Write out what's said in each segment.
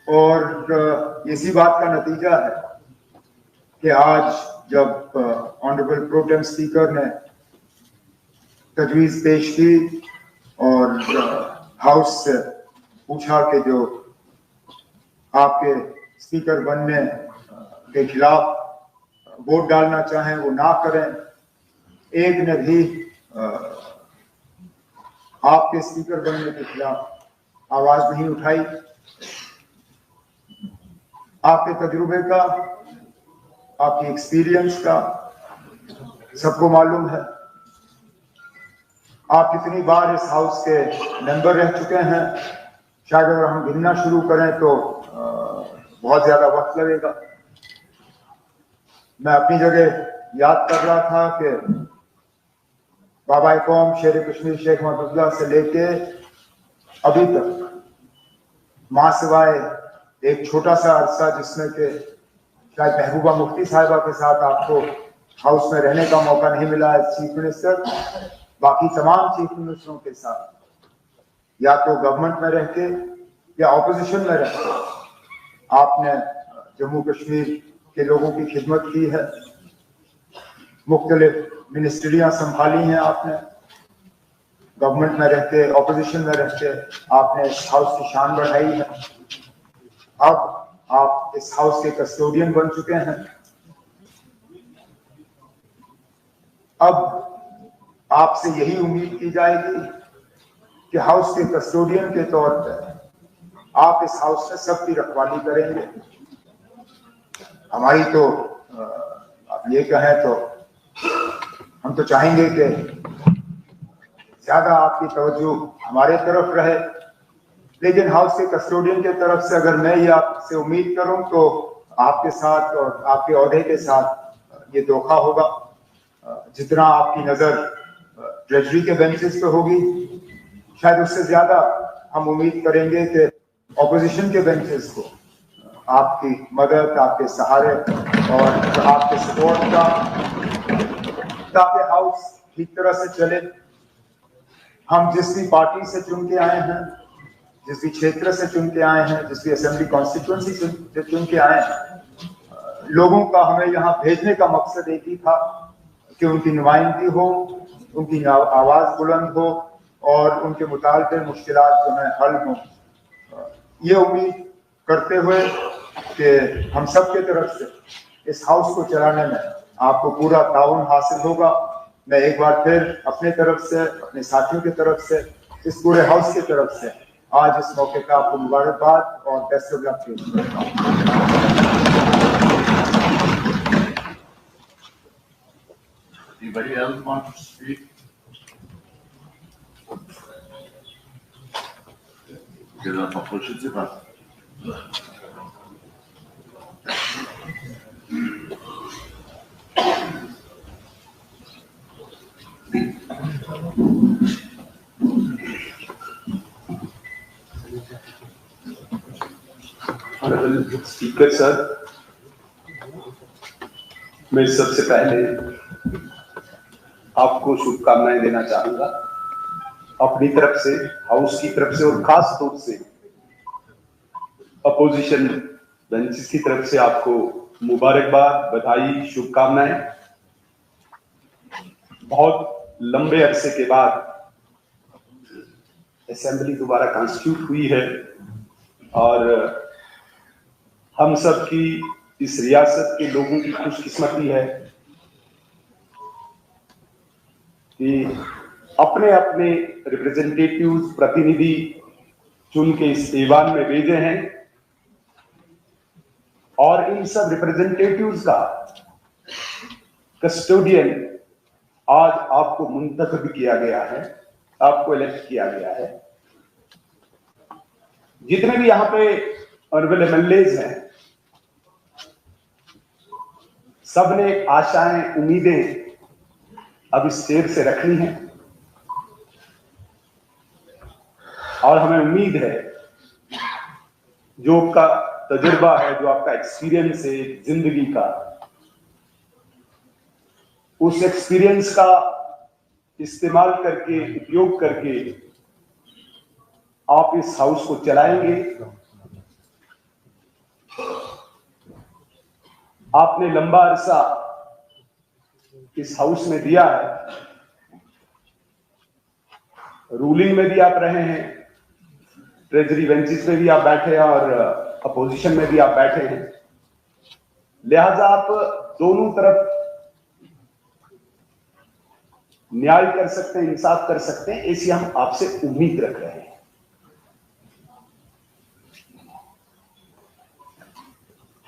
और इसी बात का नतीजा है कि आज जब ऑनरेबल प्रोटेम स्पीकर ने तजवीज़ पेश की और हाउस से पूछा कि जो आपके स्पीकर बनने के खिलाफ वोट डालना चाहें वो ना करें, एक ने भी आपके स्पीकर बनने के खिलाफ आवाज नहीं उठाई। आपके तजुर्बे का, आपकी एक्सपीरियंस का सबको मालूम है। आप कितनी बार इस हाउस के मेंबर रह चुके हैं। शायद अगर हम गिनना शुरू करें तो बहुत ज्यादा वक्त लगेगा। मैं अपनी जगह याद कर रहा था कि बाबा कौम शेर कश्मीर शेख महमूदुल्लाह से लेके अभी तक मां सिवाय एक छोटा सा अरसा जिसमें कि शायद महबूबा मुफ्ती साहिबा के साथ आपको हाउस में रहने का मौका नहीं मिला है चीफ मिनिस्टर, बाकी तमाम चीफ मिनिस्टरों के साथ या तो गवर्नमेंट में रहते या ऑपोजिशन में रहते आपने जम्मू कश्मीर के लोगों की खिदमत की है। मुख्तलिफ मिनिस्ट्रियां संभाली हैं आपने, गवर्नमेंट में रहते ऑपोजिशन में रहते आपने इस हाउस की शान बढ़ाई है। अब आप इस हाउस के कस्टोडियन बन चुके हैं। अब आपसे यही उम्मीद की जाएगी कि हाउस के कस्टोडियन के तौर पर आप इस हाउस में सबकी रखवाली करेंगे। हमारी तो आप ये कहें तो हम तो चाहेंगे कि ज्यादा आपकी तवज्जो हमारे तरफ रहे, लेकिन हाउस के कस्टोडियन के तरफ से अगर मैं ये आपसे उम्मीद करूं तो आपके साथ और आपके ओहदे के साथ ये धोखा होगा। जितना आपकी नजर ट्रेजरी के बेंचेस पे होगी, शायद उससे ज्यादा हम उम्मीद करेंगे कि ऑपोजिशन के बेंचेस को आपकी मदद, आपके सहारे और आपके सपोर्ट का, ताकि हाउस ठीक तरह से चले। हम जिस भी पार्टी से चुन के आए हैं, जिस भी क्षेत्र से चुन के आए हैं, जिस भी असेंबली कॉन्स्टिट्यूंसी से चुन के आए हैं, लोगों का हमें यहाँ भेजने का मकसद एक ही था कि उनकी नुमाइंदगी हो, उनकी आवाज बुलंद हो और उनके मुताबिक मुश्किलात जो है हल हो। ये उम्मीद करते हुए कि हम सब के तरफ से इस हाउस को चलाने में आपको पूरा ताउन हासिल होगा। मैं एक बार फिर अपने तरफ से, अपने साथियों की तरफ से, इस पूरे हाउस की तरफ से आज इस मौके पर आपको मुबारकबाद और बेस्ट ऑफ लक पेश करता हूं। Anybody else want to speak? Udzielę poprosić was. Honourable speaker sir, मैं सबसे पहले आपको शुभकामनाएं देना चाहूंगा अपनी तरफ से, हाउस की तरफ से और खास तौर से अपोजिशन बेंचेस की तरफ से आपको मुबारकबाद, बधाई, शुभकामनाएं। बहुत लंबे अरसे के बाद असेंबली दोबारा कॉन्स्टिट्यूट हुई है और हम सब की, इस रियासत के लोगों की खुशकिस्मती है कि अपने अपने रिप्रेजेंटेटिव्स, प्रतिनिधि चुन के इस ऐवान में भेजे हैं और इन सब रिप्रेजेंटेटिव्स का कस्टोडियन आज आपको मुंतखब किया गया है, आपको इलेक्ट किया गया है। जितने भी यहां पे ऑनरेबल एमएलएज हैं, सबने आशाएं, उम्मीदें अब इस शेर से रखनी है और हमें उम्मीद है जो आपका तजुर्बा है, जो आपका एक्सपीरियंस है जिंदगी का, उस एक्सपीरियंस का इस्तेमाल करके, उपयोग करके आप इस हाउस को चलाएंगे आपने लंबा अरसा इस हाउस में दिया है, रूलिंग में भी आप रहे हैं, ट्रेजरी बेंचेस पे भी आप बैठे हैं और अपोजिशन में भी आप बैठे हैं, लिहाजा आप दोनों तरफ न्याय कर सकते हैं, इंसाफ कर सकते हैं, ऐसी हम आपसे उम्मीद रख रहे हैं।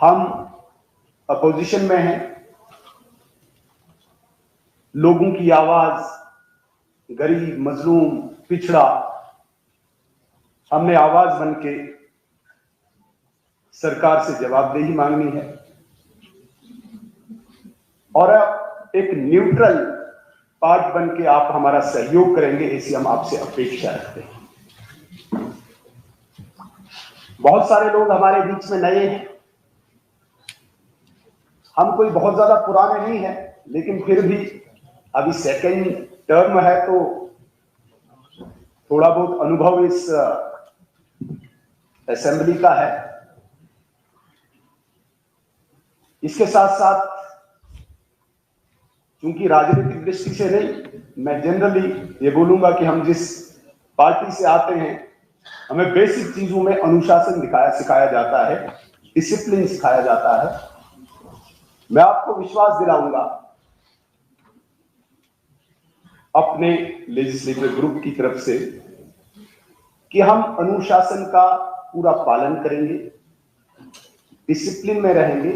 हम अपोजिशन में हैं, लोगों की आवाज, गरीब, मजलूम, पिछड़ा, हमने आवाज बनके सरकार से जवाबदेही मांगनी है और एक न्यूट्रल पार्ट बनके आप हमारा सहयोग करेंगे, ऐसी हम आपसे अपेक्षा रखते हैं। बहुत सारे लोग हमारे बीच में नए हैं, हम कोई बहुत ज्यादा पुराने नहीं हैं, लेकिन फिर भी अभी सेकेंड टर्म है तो थोड़ा बहुत अनुभव इस असेंबली का है। इसके साथ साथ क्योंकि राजनीतिक दृष्टि से नहीं, मैं जनरली ये बोलूंगा कि हम जिस पार्टी से आते हैं, हमें बेसिक चीजों में अनुशासन सिखाया जाता है, डिसिप्लिन सिखाया जाता है। मैं आपको विश्वास दिलाऊंगा अपने लेजिस्लेटिव ग्रुप की तरफ से कि हम अनुशासन का पूरा पालन करेंगे, डिसिप्लिन में रहेंगे,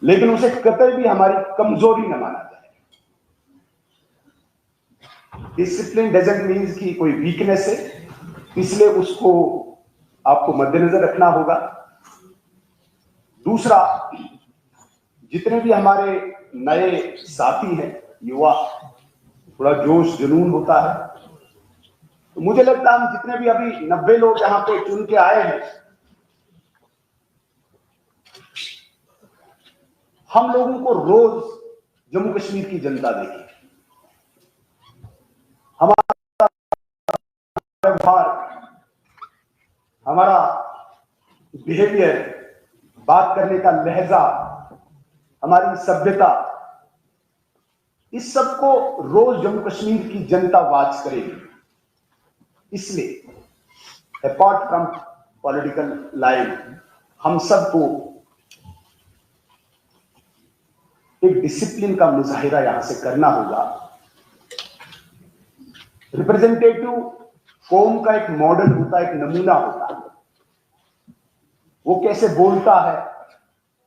लेकिन उसे कतई भी हमारी कमजोरी न माना जाए। डिसिप्लिन डजंट मीन कि कोई वीकनेस है, इसलिए उसको आपको मद्देनजर रखना होगा। दूसरा, जितने भी हमारे नए साथी हैं, युवा, थोड़ा जोश जुनून होता है, तो मुझे लगता है हम जितने भी अभी 90 लोग यहां पे चुन के आए हैं, हम लोगों को रोज जम्मू कश्मीर की जनता देगी। हमारा व्यवहार, हमारा बिहेवियर, बात करने का लहजा, हमारी सभ्यता, इस सब को रोज जम्मू कश्मीर की जनता वाच करेगी। इसलिए अपार्ट फ्रॉम पॉलिटिकल लाइन, हम सबको एक डिसिप्लिन का मुजाहिरा यहां से करना होगा। रिप्रेजेंटेटिव कौम का एक मॉडल होता है, एक नमूना होता है। वो कैसे बोलता है,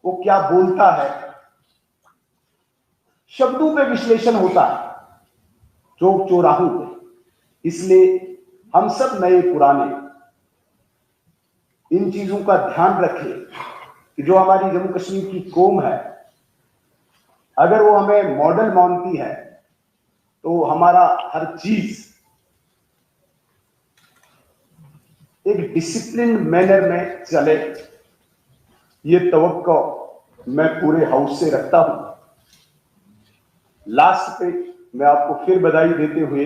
वो क्या बोलता है, शब्दों पे विश्लेषण होता है, चौक चौराहों पे। इसलिए हम सब नए पुराने इन चीजों का ध्यान रखें कि जो हमारी जम्मू कश्मीर की कौम है, अगर वो हमें मॉडल मानती है तो हमारा हर चीज एक डिसिप्लिन मैनर में चले, ये तवक्को मैं पूरे हाउस से रखता हूं। लास्ट पे मैं आपको फिर बधाई देते हुए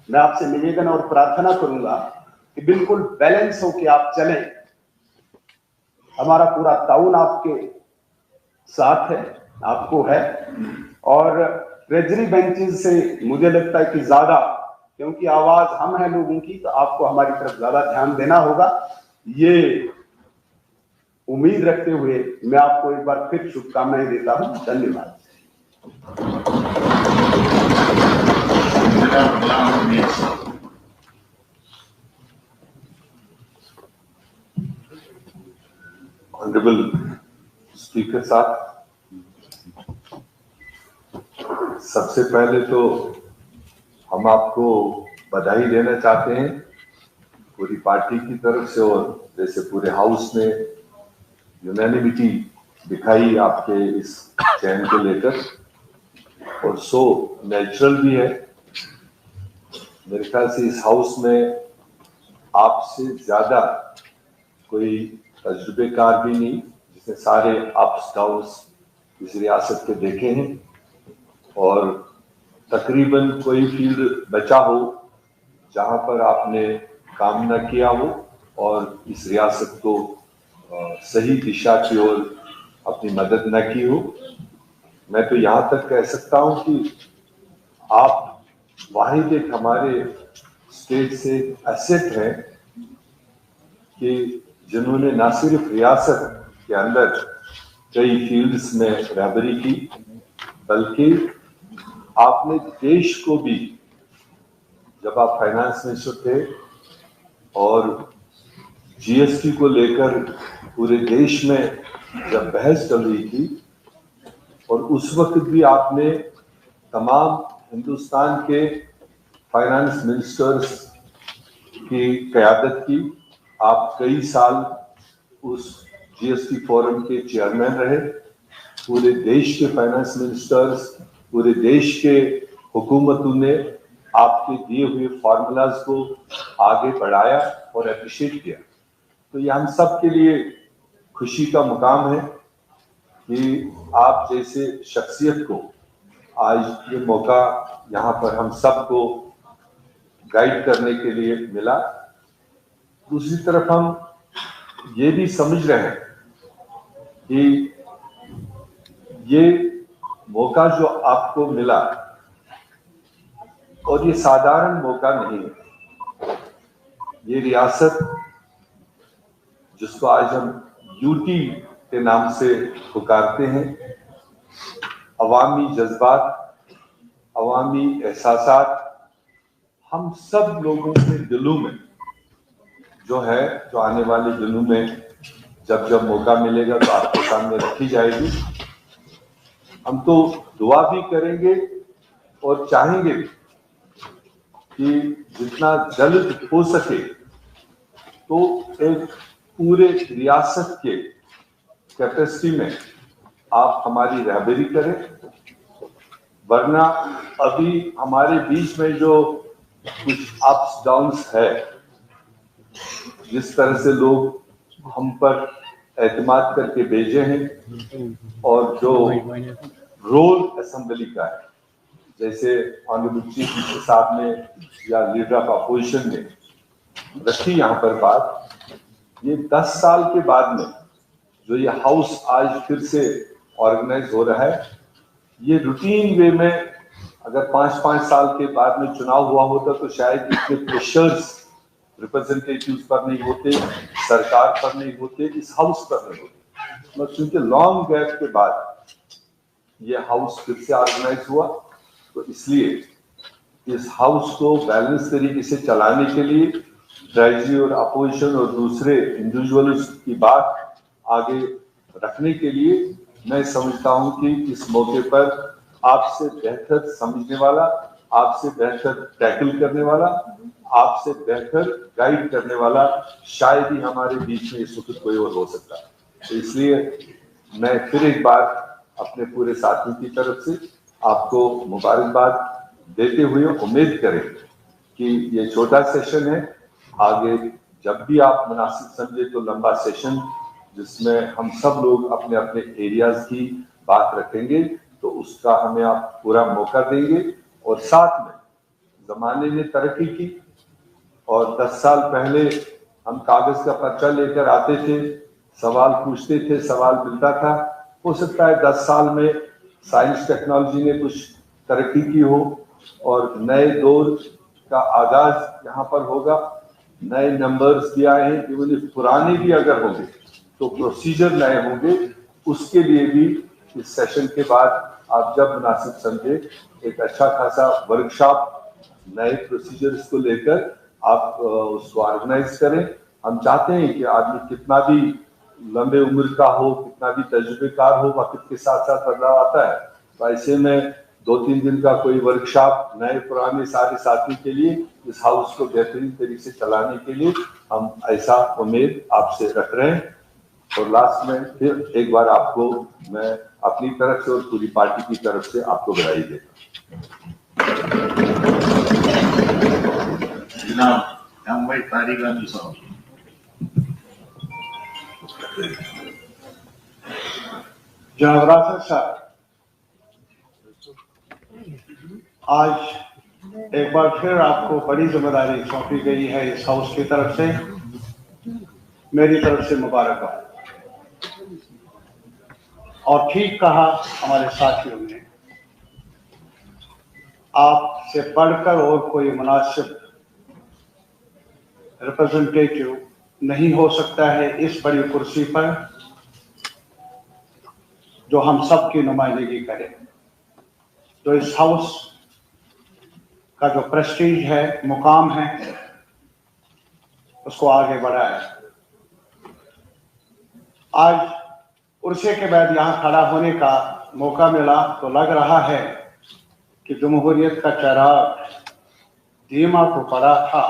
मैं आपसे निवेदन और प्रार्थना करूंगा कि बिल्कुल बैलेंस होकर आप चलें। हमारा पूरा ताउन आपके साथ है, आपको है, और ट्रेजरी बेंचेस से मुझे लगता है कि ज्यादा, क्योंकि आवाज हम हैं लोगों की, तो आपको हमारी तरफ ज्यादा ध्यान देना होगा। ये उम्मीद रखते हुए मैं आपको एक बार फिर शुभकामनाएं देता हूं। धन्यवाद। ऑनरेबल स्पीकर साहब, सबसे पहले तो हम आपको बधाई देना चाहते हैं पूरी पार्टी की तरफ से, और जैसे पूरे हाउस ने यूनानिमिटी दिखाई आपके इस चयन को लेकर, और सो नेचुरल भी है। मेरे ख्याल से इस हाउस में आपसे ज्यादा कोई तजुर्बेकार भी नहीं, जिसने सारे अप्स डाउन्स इस रियासत के देखे हैं, और तकरीबन कोई फील्ड बचा हो जहां पर आपने काम न किया हो और इस रियासत को सही दिशा की ओर अपनी मदद न की हो। मैं तो यहाँ तक कह सकता हूँ कि आप वाहिद एक हमारे स्टेट से एसेट हैं कि जिन्होंने न सिर्फ रियासत के अंदर कई फील्ड्स में रहबरी की, बल्कि आपने देश को भी, जब आप फाइनेंस मिनिस्टर थे और जीएसटी को लेकर पूरे देश में जब बहस चल रही थी, और उस वक्त भी आपने तमाम हिंदुस्तान के फाइनेंस मिनिस्टर्स की क़यादत की। आप कई साल उस जीएसटी फोरम के चेयरमैन रहे। पूरे देश के फाइनेंस मिनिस्टर्स, पूरे देश के हुकूमतों ने आपके दिए हुए फार्मूलाज को आगे बढ़ाया और अप्रिशिएट किया। तो ये हम सब के लिए खुशी का मुकाम है कि आप जैसे शख्सियत को आज ये मौका यहाँ पर हम सबको गाइड करने के लिए मिला। दूसरी तरफ हम ये भी समझ रहे हैं कि ये मौका जो आपको मिला, और ये साधारण मौका नहीं है। ये रियासत जिसको आज हम यूटी के नाम से पुकारते हैं, अवामी जज्बात, अवामी एहसासात, हम सब लोगों के दिलों में जो है, जो आने वाले दिनों में जब मौका मिलेगा तो आपके सामने रखी जाएगी। हम तो दुआ भी करेंगे और चाहेंगे भी कि जितना जल्द हो सके तो एक पूरे रियासत के कैपेसिटी में आप हमारी रहबरी करें, वरना अभी हमारे बीच में जो कुछ अप्स डाउन्स है, जिस तरह से लोग हम पर एतमाद करके भेजे हैं, और जो रोल असेंबली का है, जैसे ऑनरेबल चीफ मिनिस्टर साहब ने या लीडर ऑफ अपोजिशन ने रखी यहाँ पर बात, ये 10 साल के बाद में जो ये हाउस आज फिर से ऑर्गेनाइज हो रहा है, ये रूटीन वे में अगर 5-5 साल के बाद में चुनाव हुआ होता तो शायद इतने प्रेशर्स रिप्रेजेंटेटिव्स पर नहीं होते, सरकार पर नहीं होते, इस हाउस पर नहीं होते। मगर चूंकि लॉन्ग गैप के बाद ये हाउस फिर से ऑर्गेनाइज हुआ, तो इसलिए इस हाउस को बैलेंस तरीके से चलाने के लिए ट्रेजरी और अपोजिशन और दूसरे इंडिविजुअल्स की बात आगे रखने के लिए मैं समझता हूं कि इस मौके पर आपसे बेहतर समझने वाला, आपसे बेहतर टैकल करने वाला, आपसे बेहतर गाइड करने वाला शायद ही हमारे बीच में इस वक्त कोई और हो सकता है। तो इसलिए मैं फिर एक बार अपने पूरे साथियों की तरफ से आपको मुबारकबाद देते हुए उम्मीद करें कि ये छोटा सेशन है, आगे जब भी आप मुनासिब समझे तो लंबा सेशन जिसमें हम सब लोग अपने अपने एरियाज की बात रखेंगे, तो उसका हमें आप पूरा मौका देंगे। और साथ में जमाने ने तरक्की की, और 10 साल पहले हम कागज का पर्चा लेकर आते थे, सवाल पूछते थे, सवाल मिलता था। हो सकता है 10 साल में साइंस टेक्नोलॉजी ने कुछ तरक्की की हो और नए दौर का आगाज यहाँ पर होगा, नए नंबर्स भी आए हैं, इवन पुराने भी अगर होंगे तो प्रोसीजर नए होंगे। उसके लिए भी इस सेशन के बाद आप जब मुनासिब समझे एक अच्छा खासा वर्कशॉप नए प्रोसीजर्स को लेकर आप उसको ऑर्गेनाइज करें। हम चाहते हैं कि आदमी कितना भी लंबे उम्र का हो, कितना भी तजुर्बेकार हो, वक्त के साथ साथ बदलाव आता है। तो ऐसे में 2-3 दिन का कोई वर्कशॉप नए पुराने सारे साथियों के लिए इस हाउस को बेहतरीन तरीके से चलाने के लिए हम ऐसा उम्मीद आपसे रख रहे हैं। और लास्ट में फिर एक बार आपको मैं अपनी तरफ से और पूरी पार्टी की तरफ से आपको बधाई देता हूं। जनाब रासद साहब, आज एक बार फिर आपको बड़ी जिम्मेदारी सौंपी गई है इस हाउस की तरफ से, मेरी तरफ से मुबारकबाद। और ठीक कहा हमारे साथियों ने, आपसे बढ़कर और कोई मुनासिब रिप्रेजेंटेटिव नहीं हो सकता है इस बड़ी कुर्सी पर जो हम सब की नुमाइंदगी करे, जो इस हाउस का जो प्रेस्टीज है, मुकाम है, उसको आगे बढ़ाए। आज उर्से के बाद यहाँ खड़ा होने का मौका मिला तो लग रहा है कि जमहूरियत का चिराग धीमा तो पड़ा था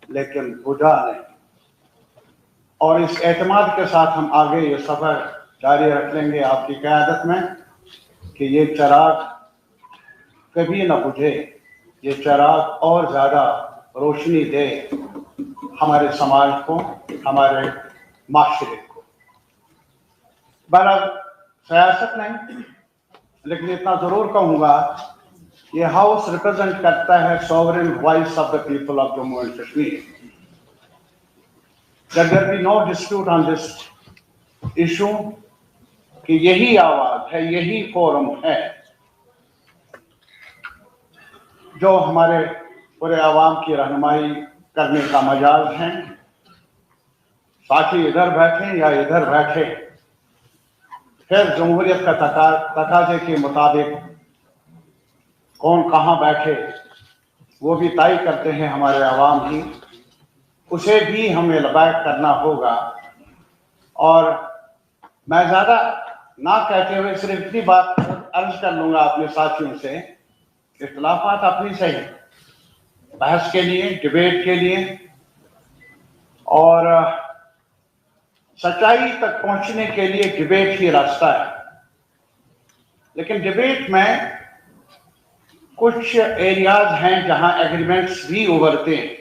लेकिन बुझा नहीं, और इस एतमाद के साथ हम आगे ये सफर जारी रख लेंगे आपकी क़यादत में कि ये चिराग कभी न बुझे, ये चिराग और ज्यादा रोशनी दे हमारे समाज को, हमारे माशरे को। बहरहाल सियासत नहीं, लेकिन इतना जरूर कहूंगा, ये हाउस रिप्रेजेंट करता है sovereign voice of the people of Jammu and Kashmir. There be no dispute on this issue कि यही आवाज है, यही फोरम है जो हमारे पूरे आवाम की रहनुमाई करने का मजाज है। साथी इधर बैठे या इधर बैठे, फिर जमहूरियत का तकाजे के मुताबिक कौन कहाँ बैठे वो भी तय करते हैं हमारे आवाम ही, उसे भी हमें लबैक करना होगा। और मैं ज्यादा ना कहते हुए सिर्फ इतनी बात अर्ज कर लूंगा अपने साथियों से, इख्तिलाफात अपनी सही, बहस के लिए, डिबेट के लिए और सच्चाई तक पहुंचने के लिए डिबेट ही रास्ता है। लेकिन डिबेट में कुछ एरियाज हैं जहां एग्रीमेंट्स भी उभरते हैं।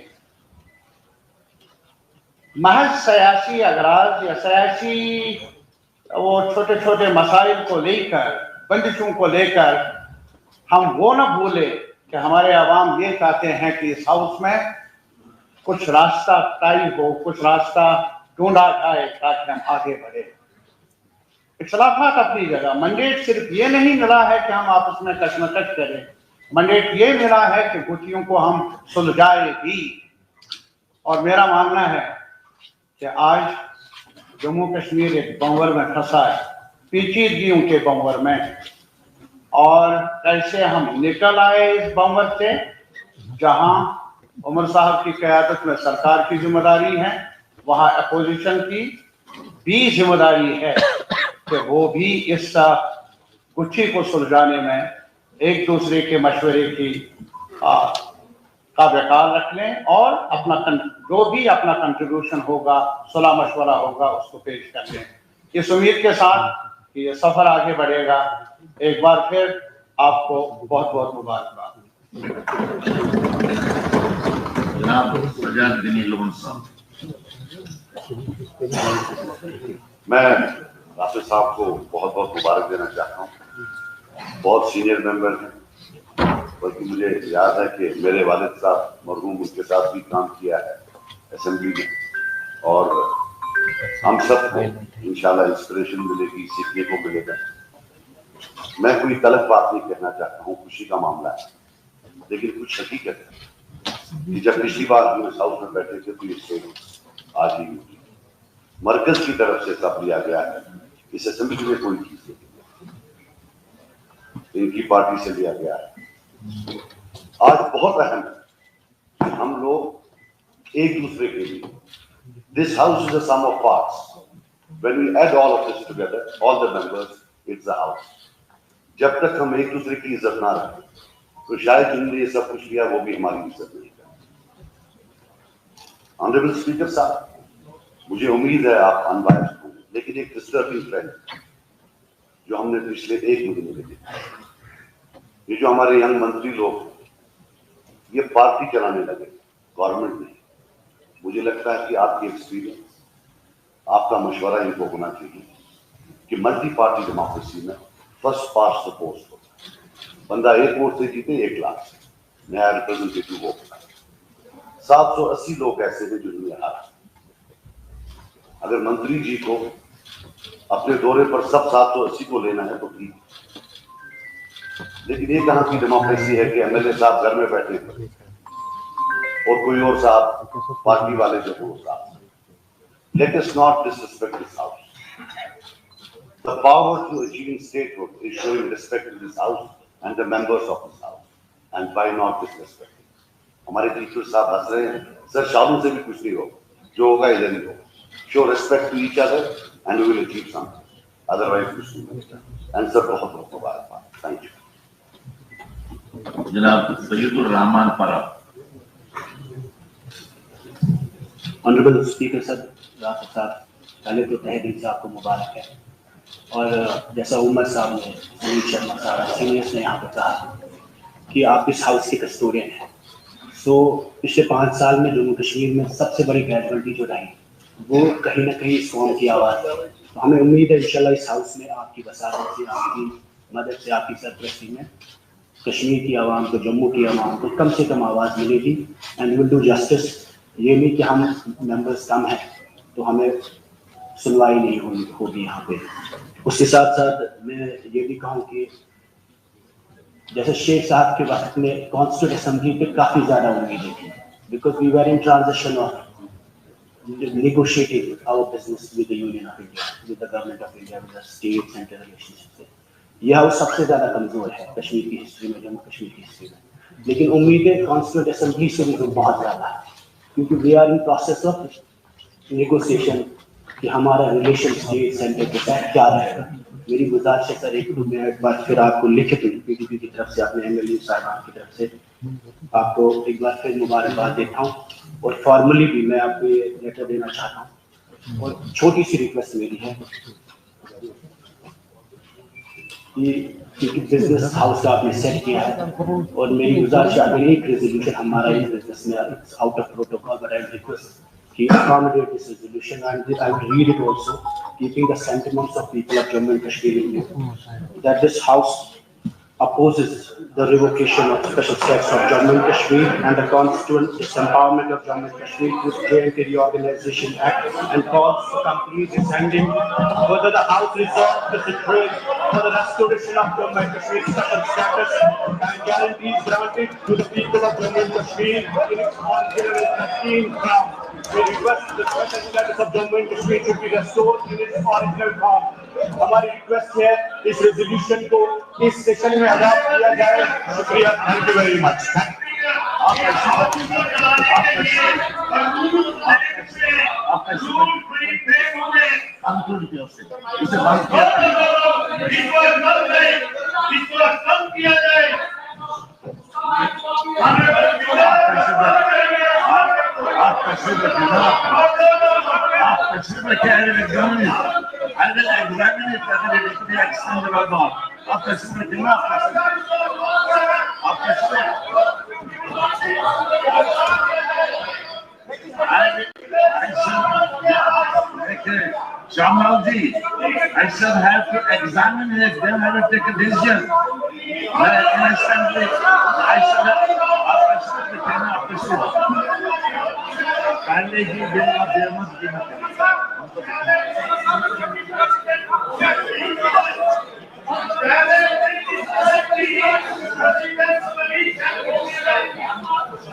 महज सियासी अगराज या सियासी वो छोटे छोटे मसाइल को लेकर, बंदिशों को लेकर हम वो न भूले कि हमारे आवाम ये चाहते हैं कि इस हाउस में कुछ रास्ता तय हो, कुछ रास्ता ढूंढा जाए ताकि हम आगे बढ़े। इख्तिलाफात अपनी जगह, मंडेट सिर्फ ये नहीं मिला है कि हम आपस में कशमकश करें, मंडेट ये मिला है कि गुत्थियों को हम सुलझाए भी। और मेरा मानना है कि आज जम्मू कश्मीर एक बंवर में फंसा है, पेचीदगियों के बंवर में, और कैसे हम निकल आए इस बंवर से, जहां उमर साहब की क़यादत में सरकार की जिम्मेदारी है, वहां अपोजिशन की भी जिम्मेदारी है कि वो भी इस गुत्थी को सुलझाने में एक दूसरे के मशवरे की का बेकार रख लें और अपना जो भी अपना कंट्रीब्यूशन होगा, सुलह मशवरा होगा, उसको पेश कर लें। इस उम्मीद के साथ कि ये सफर आगे बढ़ेगा, एक बार फिर आपको बहुत बहुत मुबारकबाद। जनाब सजाद गनी लोन साहब। मैं राफिज साहब को बहुत बहुत मुबारक देना चाहता हूँ। बहुत सीनियर मेंबर हैं, बल्कि मुझे याद है कि मेरे वालिद साहब मरहूम उनके साथ भी काम किया है असेंबली में, और हम सबको इंशाल्लाह इंस्पिरेशन मिलेगी, सीखने को मिलेगा। मैं कोई तलब बात नहीं कहना चाहता हूँ, खुशी का मामला है, लेकिन कुछ हकीकत है कि जब पिछली बार हम इस हाउस में बैठे थे तो इससे आज ही मरकज की तरफ से तब लिया गया है, इस असेंबली में कोई चीज नहीं, इनकी पार्टी से लिया गया है। आज बहुत अहम है कि हम लोग एक दूसरे के लिए, this house is a sum of parts, when we add all of this together, all the members, it's a house. जब तक हम एक दूसरे की इज्जत ना रखें तो शायद जिन्होंने ये सब कुछ किया वो भी हमारी इज्जत नहीं करें। ऑनरेबल स्पीकर साहब, मुझे उम्मीद है आप अनबायस्ड होंगे, लेकिन एक डिस्टर्बिंग ट्रेंड जो हमने पिछले एक महीने में देखा, ये जो हमारे यंग मंत्री लोग ये पार्टी चलाने लगे, गवर्नमेंट नहीं। मुझे लगता है कि आपकी एक्सपीरियंस, आपका मशवरा इनको होना चाहिए कि मल्टी पार्टी डेमोक्रेसी में फर्स्ट पास्ट द पोस्ट होता है। बंदा एक वोट से जीते 1 लाख से, नया रिप्रेजेंटेटिव होगा। 780 लोग ऐसे हैं जिन्होंने हारा। अगर मंत्री जी को अपने दौरे पर सब 780 को लेना है तो ठीक, लेकिन ये कहां की डेमोक्रेसी है कि एमएलए साहब घर में बैठे और कोई और साहब पार्टी वाले जो हो साहब। Let us not disrespect this house. The power to achieving statehood is showing respect to this house and the members of this house, and why not disrespect? हमारे टीचर साहब हंस रहे हैं, सर शालू से भी कुछ नहीं होगा, जो होगा इधर ही होगा। Show respect to each other and we will achieve something. Otherwise कुछ नहीं होगा। And sir बहुत बहुत मुबारकबाद। Thank you. जनाब सैयदुर रहमान परब। ऑनरेबल स्पीकर सर, राफत साहब, पहले तो तहे दिल से आपको मुबारक है। और जैसा उमर साहब ने, सुनील शर्मा साहब सीनियर्स ने यहाँ पे कहा कि आप इस हाउस के कस्टोडियन हैं। सो पिछले 5 साल में जम्मू कश्मीर में सबसे बड़ी कैजुअलिटी जो रही वो कहीं ना कहीं इस कौम की आवाज़ है। तो हमें उम्मीद है इंशाल्लाह इस हाउस में आपकी वसारत से, आपकी मदद से, आपकी सरपरस्ती में कश्मीर की आवाम को, जम्मू की आवाम को कम से कम आवाज़ मिलेगी एंड विल डू जस्टिस। ये नहीं कि हम मेंबर्स कम हैं तो हमें सुनवाई नहीं होगी यहाँ पे। उसके साथ साथ मैं ये भी कहूँ कि जैसे शेख साहब के वक्त में कॉन्स्टिट्यूंट असेंबली पे काफ़ी ज़्यादा उम्मीदें थी, because we were in transition of negotiating our business with the Union of India, with the government of India, with the state center relationship। यह हाउस सबसे ज़्यादा कमज़ोर है कश्मीर की हिस्ट्री में, जम्मू कश्मीर की हिस्ट्री में। लेकिन उम्मीदें कॉन्स्टिट्यूंट असेंबली से भी बहुत ज़्यादा है, क्योंकि we are in process of negotiation कि हमारा रिलेशन स्टेट सेंटर के साथ क्या रहेगा। मेरी गुजारिश है सर, एक दो मिनट बाद फिर आपको लिखित पीडीपी की तरफ से, अपने एमएलए साहब की तरफ से आपको एक बार फिर मुबारकबाद देता हूँ, और फॉर्मली भी मैं आपको ये लेटर देना चाहता हूँ। और छोटी सी रिक्वेस्ट मेरी है कि बिजनेस हाउस का आपने सेट किया है, और मेरी गुजारिश है अगर एक रेजोल्यूशन हमारा इस बिजनेस में out of protocol, but I request कि accommodate this resolution, and I will read it also, keeping the sentiments of people of Jammu and Kashmir in view, that this house opposes the revocation of special status of Jammu and Kashmir and the constituent disempowerment of Jammu and Kashmir through JNK Reorganization Act, and calls for complete rescinding. Further, the house resolves the decree for the restoration of Jammu and Kashmir special status and guarantees granted to the people of Jammu and Kashmir in its original and pristine form. We request the special status of Jammu and Kashmir to be restored in its original form. हमारी request है इस resolution को इस session में adopt किया जाए। शुक्रिया, thank you very much. I will examine it whether it is to be extended or not. After submitting, Jamalji, I shall have to examine it, then I will take a decision. When in assembly, I shall have kindly give them a there must be nothing.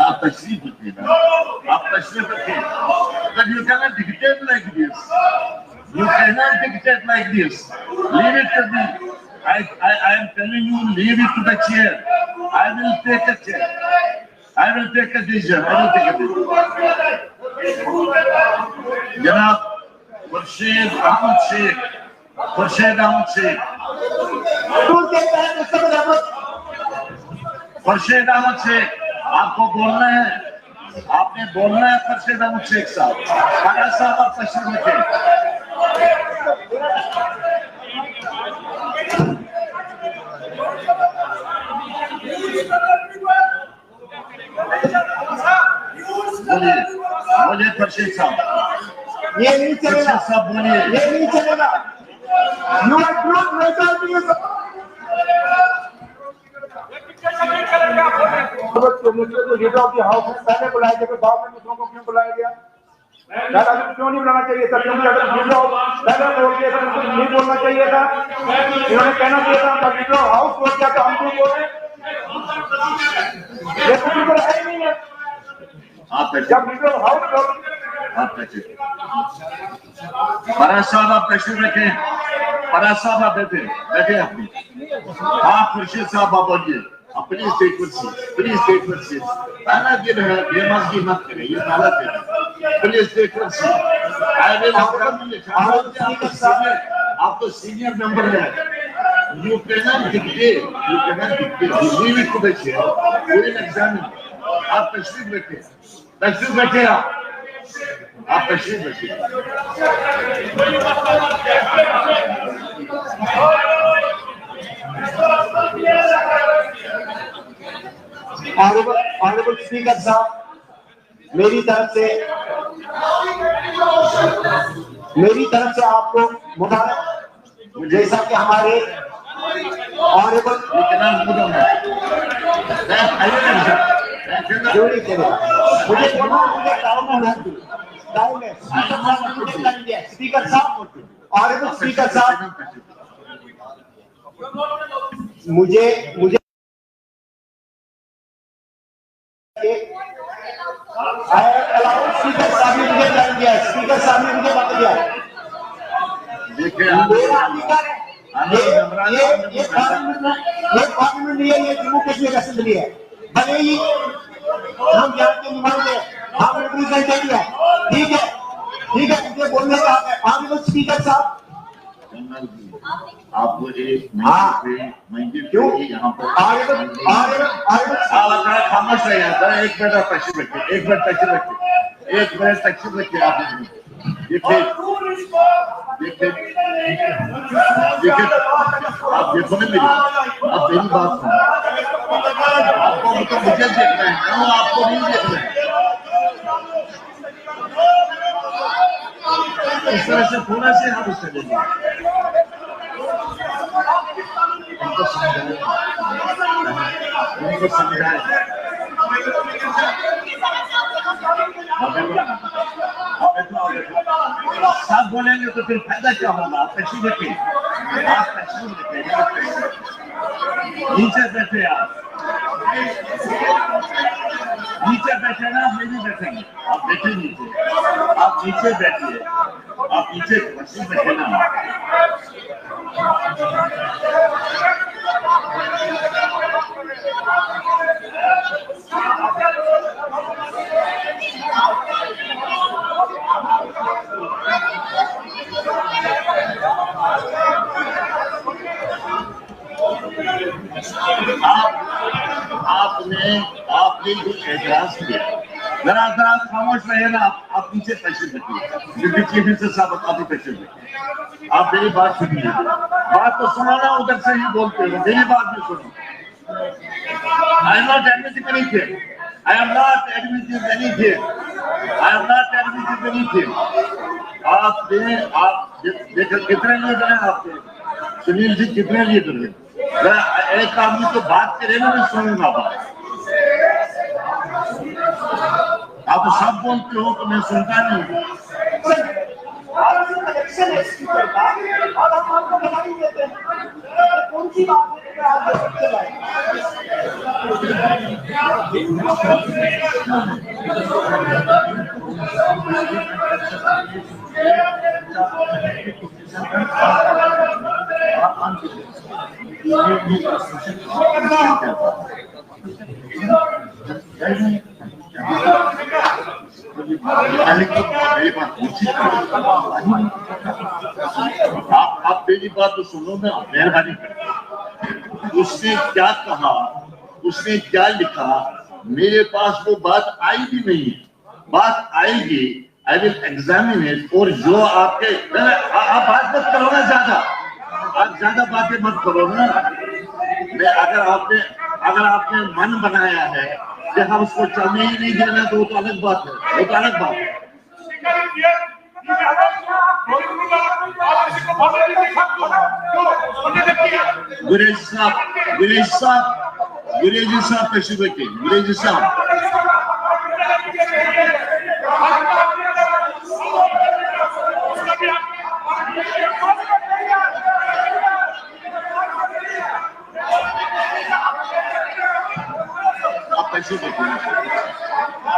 आप तशरीफ रखिए ना, आप तशरीफ रखिए। But you cannot dictate like this. You cannot dictate like this. Leave it to me. I am telling you, leave it to the chair. I will take a chair. I will take a decision. I will take a decision. Janab Khurshid Ahmed Sheikh. Khurshid Ahmed Sheikh. Khurshid Ahmad Sheikh, आपको बोलना है, आपने बोलना है खुर्शीद अहमद शेख साहब। खाना साहब आप तशरीफ रखें। बोलिए खुर्शीद साहब। ये नहीं चलेगा साहब बोलिए। ये नहीं चलेगा। You are not resulting in leader of the house में पहले बुलाया गया, बाद में दूसरों को क्यों बुलाया गया? क्यों नहीं बुलाना चाहिए सर? क्योंकि अगर लीडर पहले बोल चाहिए था, उनको नहीं बोलना चाहिए था, इन्होंने कहना चाहिए था मस्जिद हाउस बोल क्या, तो हम क्यों बोल रहे हैं? ये तो बिल्कुल है ही नहीं है। जब लीडर हाउस फराज साहब आप तशरीफ रखें, फराज साहब आप बैठे अपनी। हाँ खुर्शीद साहब आप बोलिए, प्लीज टेक प्लीज टेक ये मस्जिद मत करें, ये गलत है, प्लीज टेक आप तो सीनियर मेंबर है, you cannot dictate, leave it to the chair during exam. आप तशरीफ रखिए, आप तशरीफ रखिए। ऑनरेबल स्पीकर साहब, मेरी तरफ से आपको मुबारक। जैसा कि हमारे ऑनरेबल स्पीकर साहब, ऑनरेबल स्पीकर साहब, मुझे स्पीकर साहब ने मुझे टाइम दिया, स्पीकर साहब ने मुझे वक्त दिया। ये पार्लियामेंट नहीं है, ये जम्मू कश्मीर असेंबली है। भले ही हम यहाँ के नुमाइंदे, हम रिप्रेजेंटेटिव है, ठीक है, मुझे बोलने का हक है। ऑनरेबल स्पीकर साहब, आपको एक क्यों यहाँ पर खामोश रह जाता है। एक मिनट आप तशरीफ रखिए, एक मिनट तशरीफ रखिए आप। देखिए आप देखो ना मेरी, आप मेरी बात सुनो। आपको तो मुझे देखना है ना, आपको नहीं देखना है। इस तरह से थोड़ा से हम उससे लेंगे, उनको समझाए। सब बोलेंगे तो फिर फायदा क्या होगा? आप तशरीफ रखिए, नीचे बैठे, नीचे बैठे ना, आप नहीं बैठेंगे, आप बैठे नीचे, आप नीचे बैठिए, आप नीचे तशरीफ बैठे ना। आपने जो एहसास किया, जरा खामोश रहे ना, आप नीचे तशरीफ रखिए, क्योंकि चीफ मिनिस्टर साहब काफी तशरीफ रखिए। आप मेरी बात सुनिए, बात तो सुनो ना, उधर से ही बोलते हो, मेरी बात भी सुनो। I am not admitting anything. आप देखो कितने लीडर हैं आपके, सुनील जी कितने लीडर हैं? एक आदमी तो बात करे ना, मैं सुनूंगा बात। आप सब बोलते हो तो मैं सुनता नहीं हूँ। कौन सी बात आप मेरी बात तो सुनो ना, मेहरबानी करके। उसने क्या कहा, उसने क्या लिखा, मेरे पास वो बात आई भी नहीं है। बात आएगी, आई विल एग्जामिन इट। और जो आपके, आप बात मत करो ना ज्यादा, आप ज्यादा बातें मत करो ना। अगर आपने मन बनाया है कि हम उसको चलने ही नहीं देना, तो वो तो अलग बात है, वो तो अलग बात है। गुरेज साहब तशरीफ रखिए, गुरेज साहब। आप पैसे देखिए,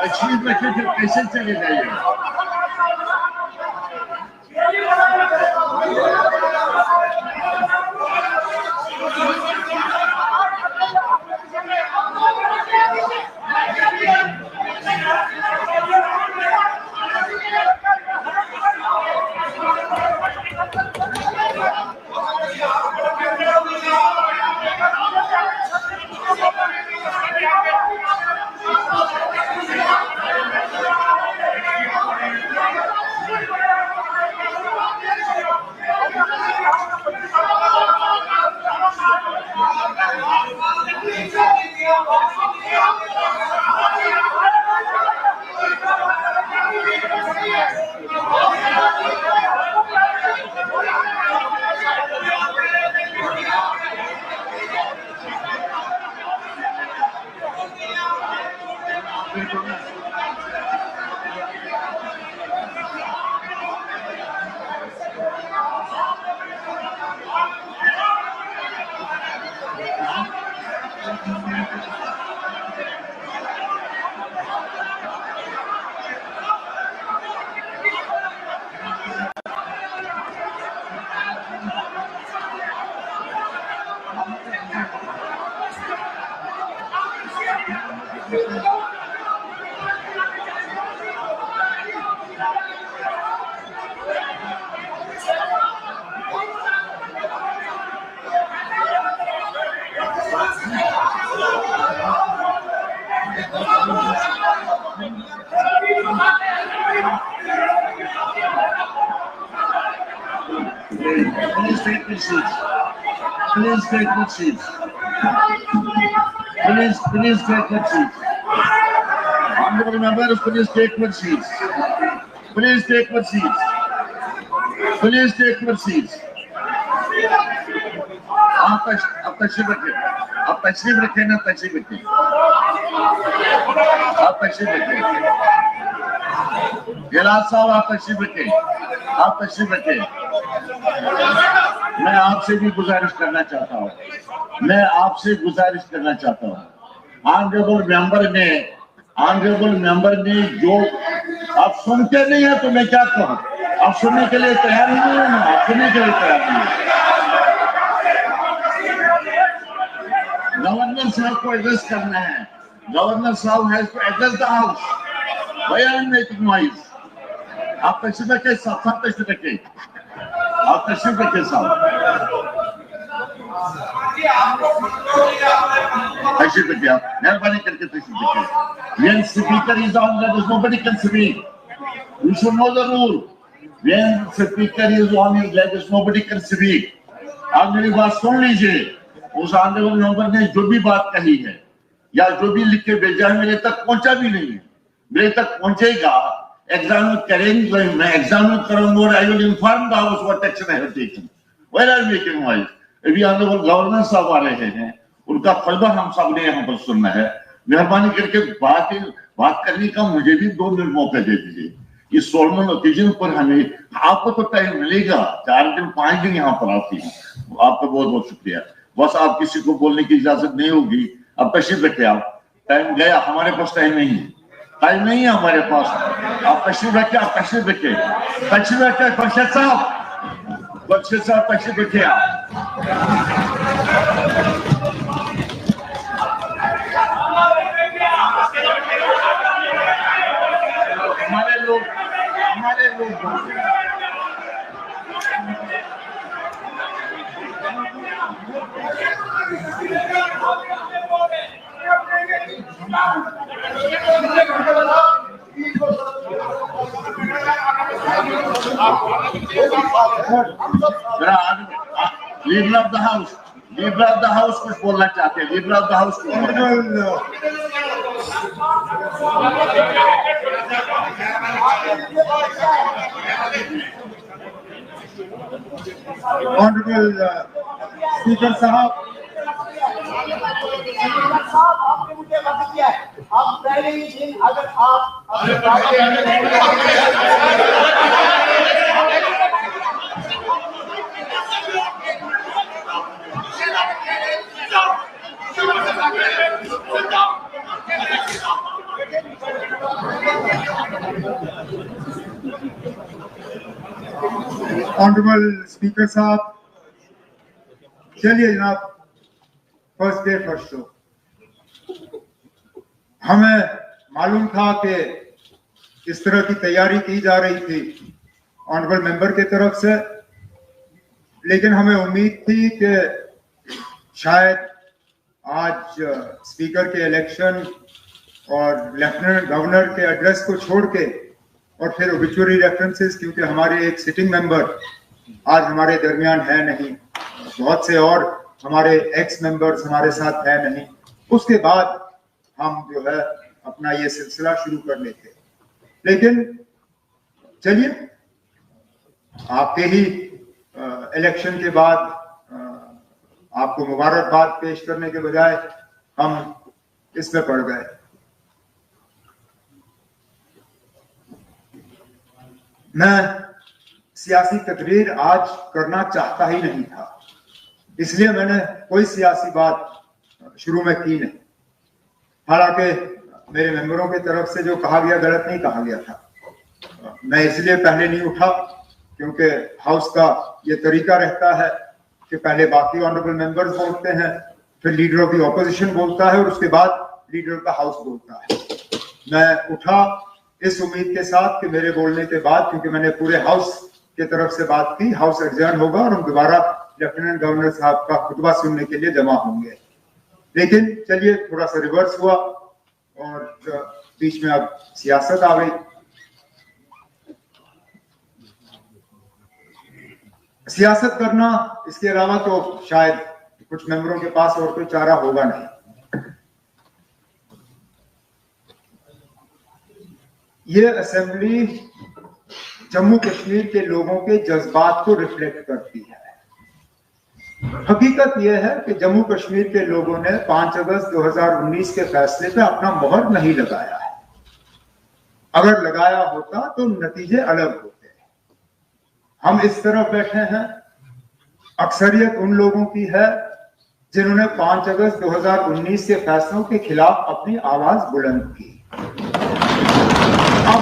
तशरीफ रखिए, फिर कैसे चले जाइए। Please take your seats. Please take your seats. Please take your seats. Honorable members, please take your seats. Please take your seats. Please take your seats. आप तशरीफ रखें, आप तशरीफ रखें ना, तशरीफ रखें, आप तशरीफ रखें। गिलास साहब आप तशरीफ रखें, आप तशरीफ रखें। मैं आपसे भी गुजारिश करना चाहता हूँ, मैं आपसे गुजारिश करना चाहता हूँ। ऑनरेबल मेंबर ने जो आप सुनते नहीं है तो मैं क्या कहूँ, आप सुनने के लिए तैयार नहीं है, आप सुनने के लिए तैयार नहीं है। गवर्नर साहब को एड्रेस करना है, गवर्नर साहब has to address the house. Why are you making noise? आप तशरीफ रखें, साहब तशरीफ रखें, आप तशरीफ रखें साहब, तशरीफ रखिए, आप मेहरबानी करके तशरीफ रखिए। When speaker is on, there is nobody can speak. You should know the rule. When speaker is on, there is nobody can speak. आप मेरी बात सुन लीजिए। उस ऑनरेबल मेंबर ने जो भी बात कही है या जो भी लिख के भेजा है मेरे तक पहुंचा भी नहीं है, मेरे तक पहुंचेगा, एग्जामिन करेंगे, मैं एग्जामिन करूंगा और I will inform the house what action I have taken. Where are making noise? अभी ऑनरेबल गवर्नर साहब आ रहे हैं, उनका फलबा हम सब ने यहाँ पर सुनना है। मेहरबानी करके बात करने का मुझे भी 2 मिनट मौका दे दीजिए। इस सोलमन ओकेजन पर हमें, आपको तो टाइम मिलेगा, 4 दिन 5 दिन यहाँ पर आती है। आपका बहुत बहुत शुक्रिया। बस आप किसी को बोलने की इजाजत नहीं होगी। अब तशरीफ रखे, आप टाइम गया, हमारे पास टाइम नहीं है, टाइम नहीं है हमारे पास। आप तशरीफ रखे, आप तशरीफ रखे, तशरीफ रखे। खुर्शीद साहब तशरीफ रखे आप। हमारे लोग लीडर ऑफ द हाउस कुछ बोलना चाहते हैं। Leader of the house honourable speaker साहब, आपने मुझे वक्त किया है। आप पहले ही दिन अगर आप ऑनरेबल स्पीकर साहब, चलिए जनाब, फर्स्ट डे फर्स्ट शो। हमें मालूम था कि इस तरह की तैयारी की जा रही थी ऑनरेबल मेंबर के तरफ से, लेकिन हमें उम्मीद थी कि शायद आज स्पीकर के इलेक्शन और लेफ्टिनेंट गवर्नर के एड्रेस को छोड़ के और फिर ओबिचुअरी रेफरेंसेस, क्योंकि हमारे एक सिटिंग मेंबर आज हमारे दरमियान है नहीं, बहुत से और हमारे एक्स मेंबर्स हमारे साथ है नहीं, उसके बाद हम जो है अपना ये सिलसिला शुरू कर लेते। लेकिन चलिए, आपके ही इलेक्शन के बाद आपको मुबारकबाद पेश करने के बजाय हम इसमें पड़ गए। मैं सियासी तकरीर आज करना चाहता ही नहीं था, इसलिए मैंने कोई सियासी बात शुरू में की नहीं। हालांकि मेरे मेंबरों की तरफ से जो कहा गया गलत नहीं कहा गया था, मैं इसलिए पहले नहीं उठा क्योंकि हाउस का ये तरीका रहता है कि पहले बाकी ऑनरेबल मेंबर्स बोलते हैं, फिर लीडर ऑफ द ऑपोजिशन बोलता है और उसके बाद लीडर ऑफ द हाउस बोलता है। मैं उठा इस उम्मीद के साथ कि मेरे बोलने के बाद, क्योंकि मैंने पूरे हाउस की तरफ से बात की, हाउस एडजर्न होगा और हम दोबारा लेफ्टिनेंट गवर्नर साहब का खुतबा सुनने के लिए जमा होंगे। लेकिन चलिए, थोड़ा सा रिवर्स हुआ और बीच में अब सियासत आ गई। सियासत करना, इसके अलावा तो शायद कुछ मेंबरों के पास और कोई चारा होगा नहीं। ये असेंबली जम्मू कश्मीर के लोगों के जज्बात को रिफ्लेक्ट करती है। हकीकत यह है कि जम्मू कश्मीर के लोगों ने 5 अगस्त 2019 के फैसले पे अपना मोहर नहीं लगाया है। अगर लगाया होता तो नतीजे अलग होते। हम इस तरफ बैठे हैं, अक्सरियत उन लोगों की है जिन्होंने 5 अगस्त 2019 के फैसलों के खिलाफ अपनी आवाज बुलंद की। अब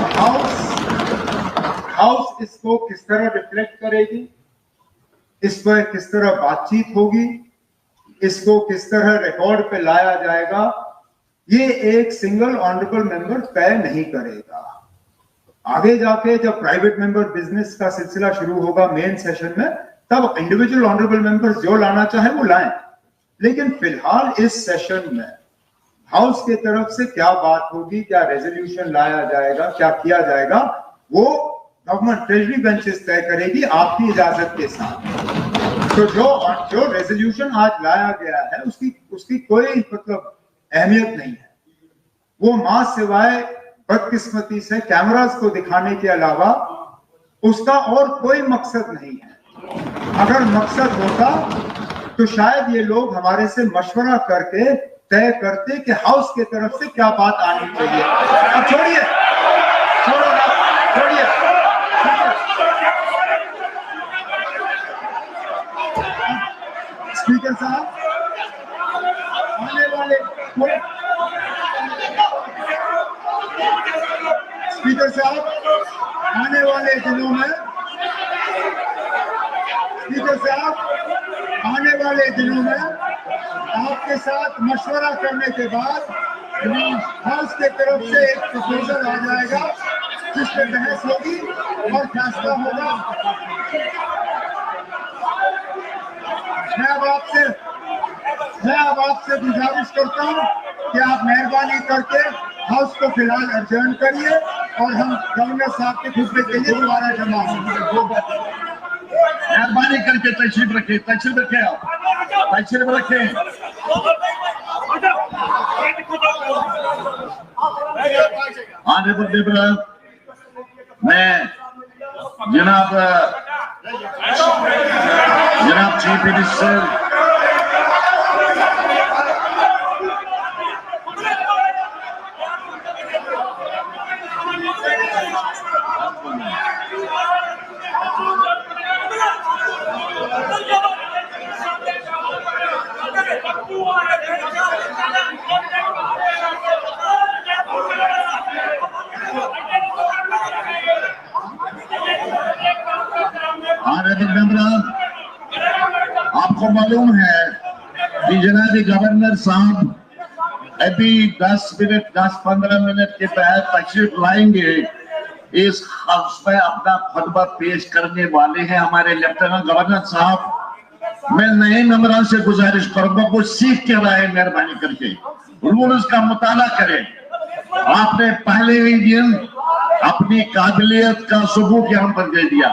हाउस इसको किस तरह रिफ्लेक्ट करेगी, इस पर किस तरह बातचीत होगी, इसको किस तरह रिकॉर्ड पे लाया जाएगा, ये एक सिंगल ऑनरेबल मेंबर तय नहीं करेगा। आगे जाके जब प्राइवेट मेंबर बिजनेस का सिलसिला शुरू होगा मेन सेशन में, तब इंडिविजुअल ऑनरेबल मेंबर्स जो लाना चाहे वो लाएं। लेकिन फिलहाल इस सेशन में हाउस के तरफ से क्या बात होगी, क्या रेजोल्यूशन लाया जाएगा, क्या किया जाएगा, वो गवर्नमेंट ट्रेजरी बेंचेस तय करेगी आपकी इजाजत के साथ। तो जो रेजोल्यूशन आज लाया गया है उसकी कोई मतलब अहमियत नहीं है। वो मां सिवाय बदकिस्मती से कैमरास को दिखाने के अलावा उसका और कोई मकसद नहीं है। अगर मकसद होता तो शायद ये लोग हमारे से मशवरा करके तय करते कि हाउस के तरफ से क्या बात आनी चाहिए। अब छोड़िए, स्पीकर साहब आने वाले दिनों में आपके साथ मशवरा करने के बाद हाउस के तरफ से एक प्रपोजल आ जाएगा जिस पर बहस होगी और फैसला होगा। मैं अब आपसे गुजारिश करता हूँ कि आप मेहरबानी करके हाउस को फिलहाल एडजर्न करिए और हम गवर्नर साहब के खुतबे के लिए दोबारा जमा होंगे। मेहरबानी करके तशरीफ रखें आप तशरीफ रखें। ऑनरेबल लिबरल, मैं जनाब चीफ मिनिस्टर ऑनरेबल मेंबर, आपको मालूम है कि जनाब गवर्नर साहब अभी 10-15 मिनट के तहत तशरीफ लाएंगे, इस हाउस में अपना खुतबा पेश करने वाले हैं हमारे लेफ्टिनेंट गवर्नर साहब। मैं नए मेंबरों से गुजारिश करूंगा कुछ सीख के रहे, मेहरबानी करके रूल्स का मुताला करें। आपने पहले ही दिन अपनी काबिलियत का सबूत यहाँ पर दे दिया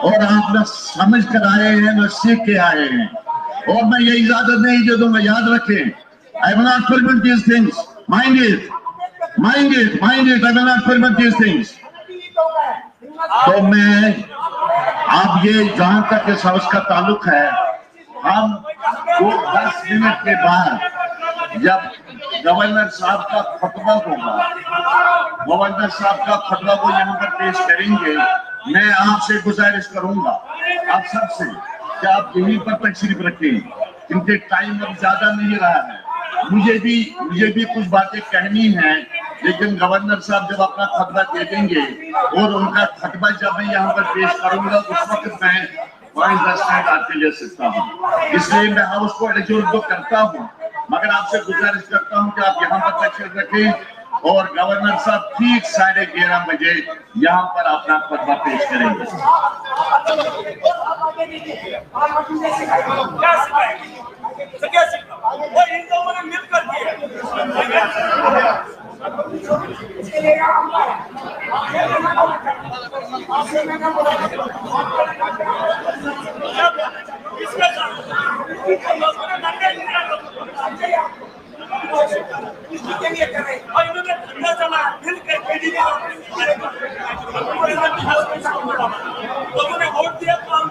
और आप न समझ कर आए हैं न सीख के आए हैं, और मैं ये इजाजत नहीं दे दूंगा। याद रखें, I will not permit these things. Mind it. I will not permit these things. तो मैं आप ये जहां तक इस हाउस का ताल्लुक है, हम 10 मिनट के बाद जब गवर्नर साहब का खुतबा होगा, गवर्नर साहब का खुतबा को यहाँ पर पेश करेंगे, मैं आपसे गुजारिश करूंगा आप सबसे कि आप यहीं पर तशरीफ रखें, क्योंकि टाइम अब ज्यादा नहीं रहा है। मुझे भी कुछ बातें कहनी है, लेकिन गवर्नर साहब जब अपना खुतबा दे देंगे और उनका खुतबा जब मैं यहाँ पर पेश करूंगा, उस वक्त मैं 5-10 मिनट आपके ले सकता हूँ। इसलिए मैं हाउस को एडजोर्ट तो करता हूँ, मगर आपसे गुजारिश करता हूँ कि आप यहाँ पर तशरीफ रखें और गवर्नर साहब ठीक 11:30 बजे यहाँ पर अपना खुतबा पेश करेंगे। लोगों ने वोट दिया तो हम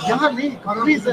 यहाँ नहीं countries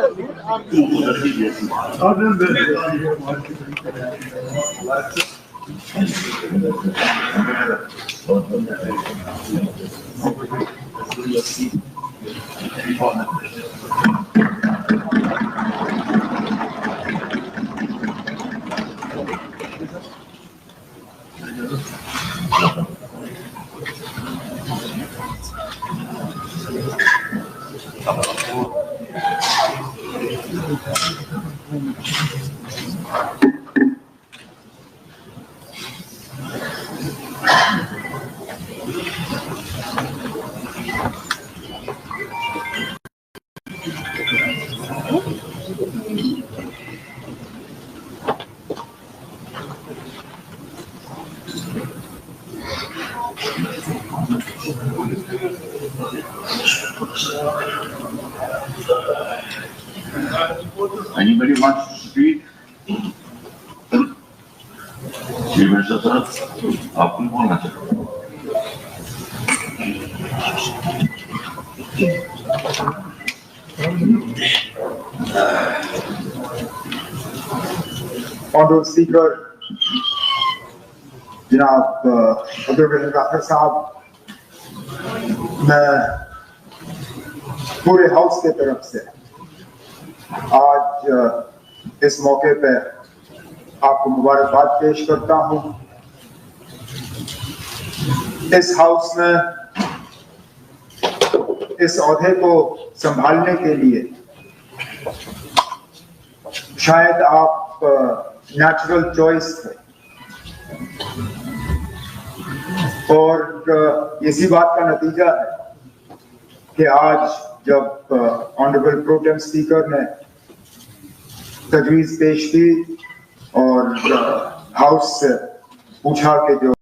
Anybody wants to speak? जी मिर्जा साहब, आप भी बोलना चाहते हैं? Honorable Speaker, जनाब अब्दुल राफर साहब, मैं पूरे हाउस के तरफ से आज इस मौके पे आपको मुबारकबाद पेश करता हूं। इस हाउस में इस ओहदे को संभालने के लिए शायद आप नेचुरल चॉइस थे, और इसी बात का नतीजा है कि आज जब ऑनरेबल प्रोटेम स्पीकर ने तजवीज पेश की और हाउस से पूछा कि जो